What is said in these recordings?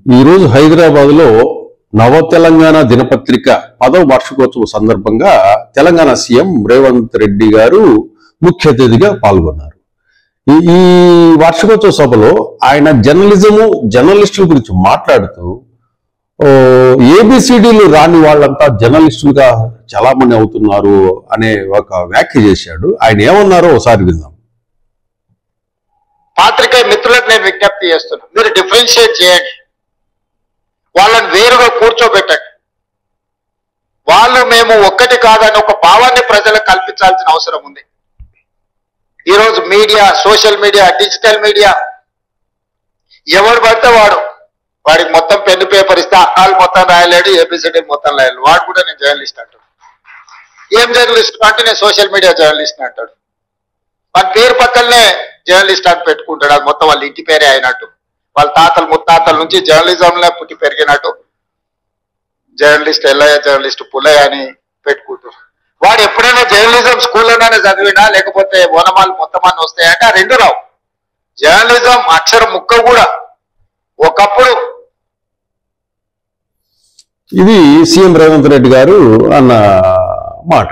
ఈరోజు హైదరాబాద్లో నవ తెలంగాణ దినపత్రిక 10వ వార్షికోత్సవ సందర్భంగా తెలంగాణ సీఎం రేవంత్ రెడ్డి గారు ముఖ్య అతిథిగా పాల్గొన్నారు. ఈ వార్షికోత్సవ సభలో ఆయన జర్నలిస్టుల గురించి మాట్లాడుతూ ఏబిసిడీలు రాని వాళ్ళంతా జర్నలిస్టులుగా చాలామంది అవుతున్నారు అనే ఒక వ్యాఖ్య చేశాడు. ఆయన ఏమన్నారో ఒకసారి విందాం. పాత్రికేయ మిత్రులకు నేను విజ్ఞప్తి చేస్తున్నాను, మీరు డిఫరెన్షియేట్ చేయండి, వాళ్ళని వేరుగా కూర్చోబెట్టండి. వాళ్ళు మేము ఒక్కటి కాదని ఒక భావాన్ని ప్రజలకు కల్పించాల్సిన అవసరం ఉంది. ఈరోజు media, social media, digital media, ఎవడు పడితే వాడికి మొత్తం పెన్ను పేపర్ ఇస్తే అన్నాలు మొత్తం రాయలేడు, ఏబిసిడి మొత్తం రాయలేడు. వాడు కూడా నేను జర్నలిస్ట్ అంటాడు. ఏం జర్నలిస్ట్ అంటే నేను సోషల్ మీడియా జర్నలిస్ట్ అంటాడు. వాళ్ళ పేరు పక్కనే జర్నలిస్ట్ అని పెట్టుకుంటాడు. అది మొత్తం వాళ్ళ ఇంటి పేరే అయినట్టు, వాళ్ళ తాతలు ముత్తాతల నుంచి జర్నలిజంలో పుట్టి పెరిగినట్టు జర్నలిస్ట్ ఎల్లయ్య, జర్నలిస్ట్ పుల్లయ్య అని పెట్టుకుంటారు. వాడు ఎప్పుడైనా జర్నలిజం స్కూల్లోనే చదివినా లేకపోతే ఓనమాలు మొత్తం అన్ని వస్తాయంటే ఆ రెండు రావు. జర్నలిజం అక్షరం ముక్క కూడా ఒకప్పుడు. ఇది సీఎం రేవంత్ రెడ్డి గారు అన్న మాట.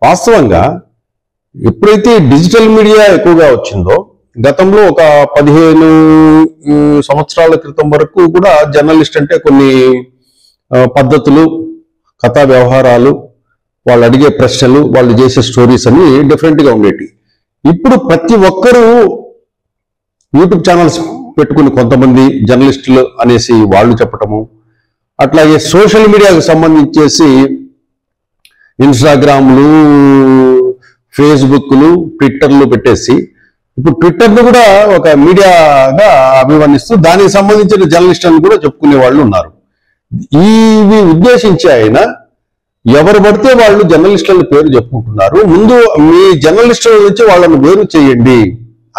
వాస్తవంగా ఎప్పుడైతే డిజిటల్ మీడియా ఎక్కువగా వచ్చిందో, గతంలో ఒక 15 సంవత్సరాల క్రితం వరకు కూడా జర్నలిస్ట్ అంటే కొన్ని పద్ధతులు, కథా వ్యవహారాలు, వాళ్ళు అడిగే ప్రశ్నలు, వాళ్ళు చేసే స్టోరీస్ అన్ని డిఫరెంట్గా ఉండేవి. ఇప్పుడు ప్రతి ఒక్కరూ యూట్యూబ్ ఛానల్స్ పెట్టుకుని కొంతమంది జర్నలిస్టులు అనేసి వాళ్ళు చెప్పటము, అట్లాగే సోషల్ మీడియాకు సంబంధించేసి ఇన్స్టాగ్రామ్లు, ఫేస్బుక్లు, ట్విట్టర్లు పెట్టేసి ఇప్పుడు ట్విట్టర్ను కూడా ఒక మీడియాగా అభివర్ణిస్తూ దానికి సంబంధించిన జర్నలిస్టులను కూడా చెప్పుకునే వాళ్ళు ఉన్నారు. ఇవి ఉద్దేశించి ఆయన ఎవరు పడితే వాళ్ళు జర్నలిస్టుల పేరు చెప్పుకుంటున్నారు, ముందు మీ జర్నలిస్టుల నుంచి వాళ్ళని వేరు చేయండి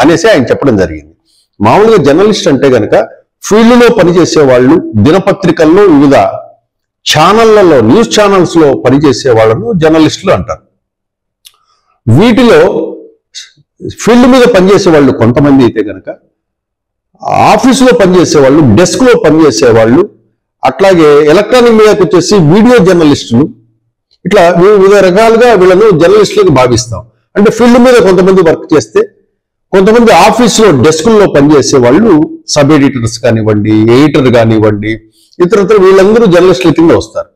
అనేసి ఆయన చెప్పడం జరిగింది. మామూలుగా జర్నలిస్ట్ అంటే కనుక ఫీల్డ్లో పనిచేసే వాళ్ళు, దినపత్రికల్లో వివిధ ఛానళ్లలో, న్యూస్ ఛానల్స్ లో పనిచేసే వాళ్ళను జర్నలిస్టులు అంటారు. వీటిలో ఫీల్డ్ మీద పనిచేసే వాళ్ళు కొంతమంది అయితే కనుక, ఆఫీసులో పనిచేసే వాళ్ళు, డెస్క్ లో పనిచేసే వాళ్ళు, అట్లాగే ఎలక్ట్రానిక్ మీడియాకి వచ్చేసి వీడియో జర్నలిస్టులు, ఇట్లా వివిధ రకాలుగా వీళ్ళను జర్నలిస్టులకు భావిస్తాం. అంటే ఫీల్డ్ మీద కొంతమంది వర్క్ చేస్తే, కొంతమంది ఆఫీసులో డెస్కుల్లో పనిచేసే వాళ్ళు సబ్ ఎడిటర్స్ కానివ్వండి, ఎడిటర్ కానివ్వండి, ఇతరత్ర వీళ్ళందరూ జర్నలిస్టుల కింద వస్తారు.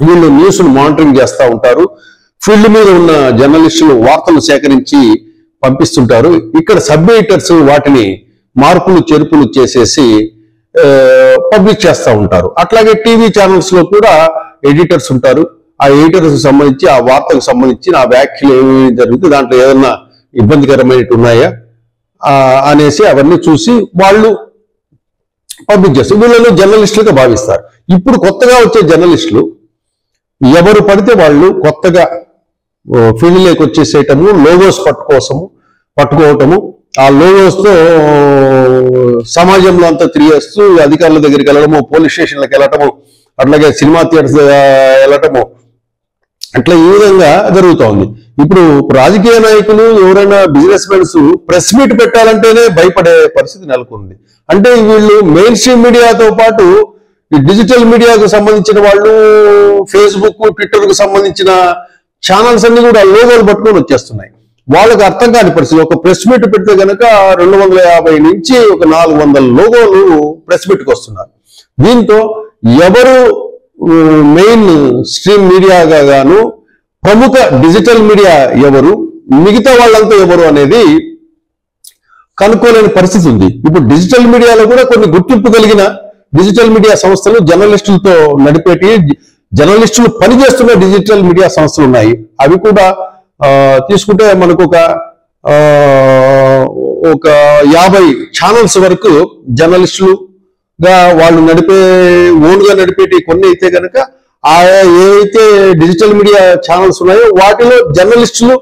వీళ్ళు న్యూస్ను మానిటరింగ్ చేస్తూ ఉంటారు. ఫీల్డ్ మీద ఉన్న జర్నలిస్టులు వార్తలు సేకరించి పంపిస్తుంటారు. ఇక్కడ సబ్ ఎడిటర్స్ వాటిని మార్పులు చేర్పులు చేసేసి పబ్లిష్ చేస్తూ ఉంటారు. అట్లాగే టీవీ ఛానల్స్ లో కూడా ఎడిటర్స్ ఉంటారు. ఆ ఎడిటర్స్ సంబంధించి ఆ వార్తకు సంబంధించి ఆ వ్యాఖ్యలు ఏమి జరుగుతుంది, దాంట్లో ఏదన్నా ఇబ్బందికరమైనవి ఉన్నాయా అనేసి అవన్నీ చూసి వాళ్ళు పబ్లిష్ చేస్తారు. వీళ్ళను జర్నలిస్టులుగా భావిస్తారు. ఇప్పుడు కొత్తగా వచ్చే జర్నలిస్టులు ఎవరు పడితే వాళ్ళు కొత్తగా ఫీల్డ్లోకి వచ్చేసేయటము, లోగోస్ పట్టుకోవటము, ఆ లోగోస్ తో సమాజంలో అంతా తిరిగేస్తూ అధికారుల దగ్గరికి వెళ్ళడము, పోలీస్ స్టేషన్లకు వెళ్ళటము, అట్లాగే సినిమా థియేటర్స్ వెళ్ళటము, అట్లా ఈ విధంగా జరుగుతూ ఉంది. ఇప్పుడు రాజకీయ నాయకులు, ఎవరైనా బిజినెస్ మెన్స్ ప్రెస్ మీట్ పెట్టాలంటేనే భయపడే పరిస్థితి నెలకొంది. అంటే వీళ్ళు మెయిన్ స్ట్రీమ్ మీడియాతో పాటు ఈ డిజిటల్ మీడియాకు సంబంధించిన వాళ్ళు, ఫేస్బుక్, ట్విట్టర్కు సంబంధించిన ఛానల్స్ అన్ని కూడా లోగోలు పట్టుకొని వచ్చేస్తున్నాయి. వాళ్ళకి అర్థం కాని పరిస్థితి. ఒక ప్రెస్ మీట్ పెడితే కనుక 250 నుంచి ఒక 400 లోగోలు ప్రెస్ మీట్కి వస్తున్నారు. దీంతో ఎవరు మెయిన్ స్ట్రీమ్ మీడియాగా గాను, ప్రముఖ డిజిటల్ మీడియా ఎవరు, మిగతా వాళ్ళంతా ఎవరు అనేది కనుక్కోలేని పరిస్థితి ఉంది. ఇప్పుడు డిజిటల్ మీడియాలో కూడా కొన్ని గుర్తింపు కలిగిన డిజిటల్ మీడియా సంస్థలు, జర్నలిస్టులతో నడిపేటి, జర్నలిస్టులు పనిచేస్తున్న డిజిటల్ మీడియా సంస్థలు ఉన్నాయి. అవి కూడా తీసుకుంటే మనకు ఒక 50 ఛానల్స్ వరకు జర్నలిస్టులుగా వాళ్ళు ఓన్గా నడిపేటి కొన్ని అయితే కనుక, ఏవైతే డిజిటల్ మీడియా ఛానల్స్ ఉన్నాయో వాటిలో జర్నలిస్టులు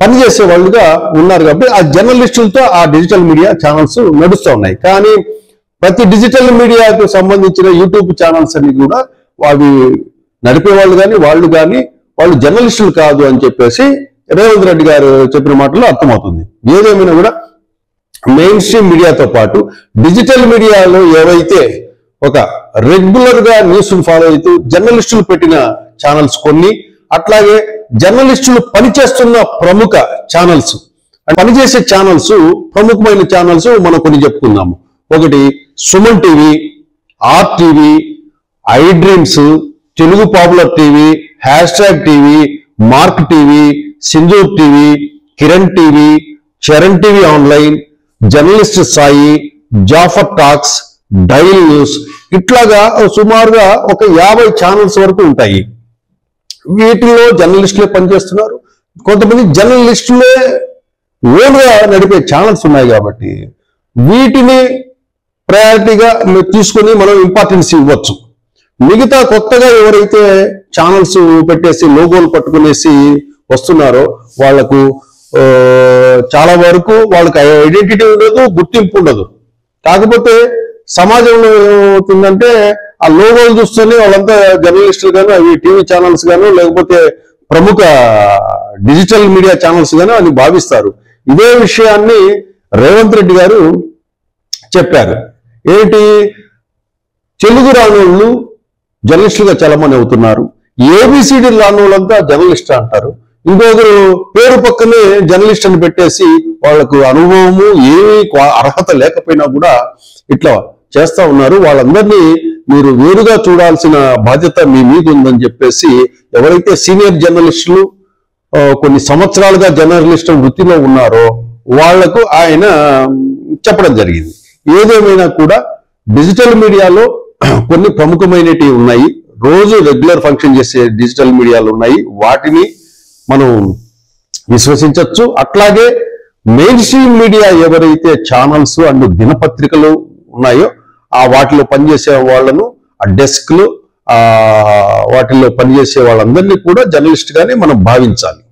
పనిచేసే వాళ్ళుగా ఉన్నారు. కాబట్టి ఆ జర్నలిస్టులతో ఆ డిజిటల్ మీడియా ఛానల్స్ నడుస్తూ ఉన్నాయి. కానీ ప్రతి డిజిటల్ మీడియాకు సంబంధించిన యూట్యూబ్ ఛానల్స్ అన్ని కూడా అవి నడిపే వాళ్ళు కానీ వాళ్ళు జర్నలిస్టులు కాదు అని చెప్పేసి రేవంత్ రెడ్డి గారు చెప్పిన మాటల్లో అర్థమవుతుంది. ఏదేమైనా కూడా మెయిన్ స్ట్రీమ్ మీడియాతో పాటు డిజిటల్ మీడియాలో ఏవైతే ఒక రెగ్యులర్ గా న్యూస్ ఫాలో అవుతూ జర్నలిస్టులు పెట్టిన ఛానల్స్ కొన్ని, అట్లాగే జర్నలిస్టులు పనిచేస్తున్న ప్రముఖ ఛానల్స్, పనిచేసే ఛానల్స్, ప్రముఖమైన ఛానల్స్ మనం కొన్ని చెప్పుకుందాము. ఒకటి Suman TV, R TV, I dreams, Telugu popular TV, hashtag TV, mark TV, Sindhoor TV, Kiran TV, Charan TV online, journalist Sai, Jaffar talks, daily news, ఇట్లాగా సుమారుగా ఒక 50 ఛానల్స్ వరకు ఉంటాయి. వీటిలో జర్నలిస్టులే పనిచేస్తున్నారు. కొంతమంది జర్నలిస్టులే ఓన్గా నడిపే ఛానల్స్ ఉన్నాయి. కాబట్టి వీటిని ప్రయారిటీగా తీసుకొని మనం ఇంపార్టెన్స్ ఇవ్వచ్చు. మిగతా కొత్తగా ఎవరైతే ఛానల్స్ పెట్టేసి లోగోలు పట్టుకునేసి వస్తున్నారో వాళ్లకు చాలా వరకు వాళ్ళకి ఐడెంటిటీ ఉండదు, గుర్తింపు ఉండదు. కాకపోతే సమాజంలో ఏమవుతుందంటే ఆ లోగోలు చూస్తేనే వాళ్ళంతా జర్నలిస్టులు గాను, అవి టీవీ ఛానల్స్ గాను, లేకపోతే ప్రముఖ డిజిటల్ మీడియా ఛానల్స్ గాను అని భావిస్తారు. ఇదే విషయాన్ని రేవంత్ రెడ్డి గారు చెప్పారు. ఏంటి, తెలుగు రానోళ్ళు జర్నలిస్టులుగా చలమని అవుతున్నారు, ఏబిసిడి రానోళ్ళంతా జర్నలిస్ట్ అంటారు, ఇంకొకరు పేరు పక్కనే జర్నలిస్ట్ అని పెట్టేసి వాళ్లకు అనుభవము ఏమీ అర్హత లేకపోయినా కూడా ఇట్లా చేస్తా ఉన్నారు. వాళ్ళందరినీ మీరు వేరుగా చూడాల్సిన బాధ్యత మీ మీద ఉందని చెప్పేసి ఎవరైతే సీనియర్ జర్నలిస్టులు కొన్ని సంవత్సరాలుగా జర్నలిస్ట్ వృత్తిలో ఉన్నారో వాళ్లకు ఆయన చెప్పడం జరిగింది. ఏదేమైనా కూడా డిజిటల్ మీడియాలో కొన్ని ప్రముఖమైనవి ఉన్నాయి, రోజు రెగ్యులర్ ఫంక్షన్ చేసే డిజిటల్ మీడియాలు ఉన్నాయి, వాటిని మనం విశ్వసించవచ్చు. అట్లాగే మెయిన్ స్ట్రీమ్ మీడియా ఎవరైతే ఛానల్స్ అండ్ దినపత్రికలు ఉన్నాయో ఆ వాటిలో పనిచేసే వాళ్ళను, ఆ డెస్క్లు, వాటిల్లో పనిచేసే వాళ్ళందరినీ కూడా జర్నలిస్ట్ గానే మనం భావించాలి.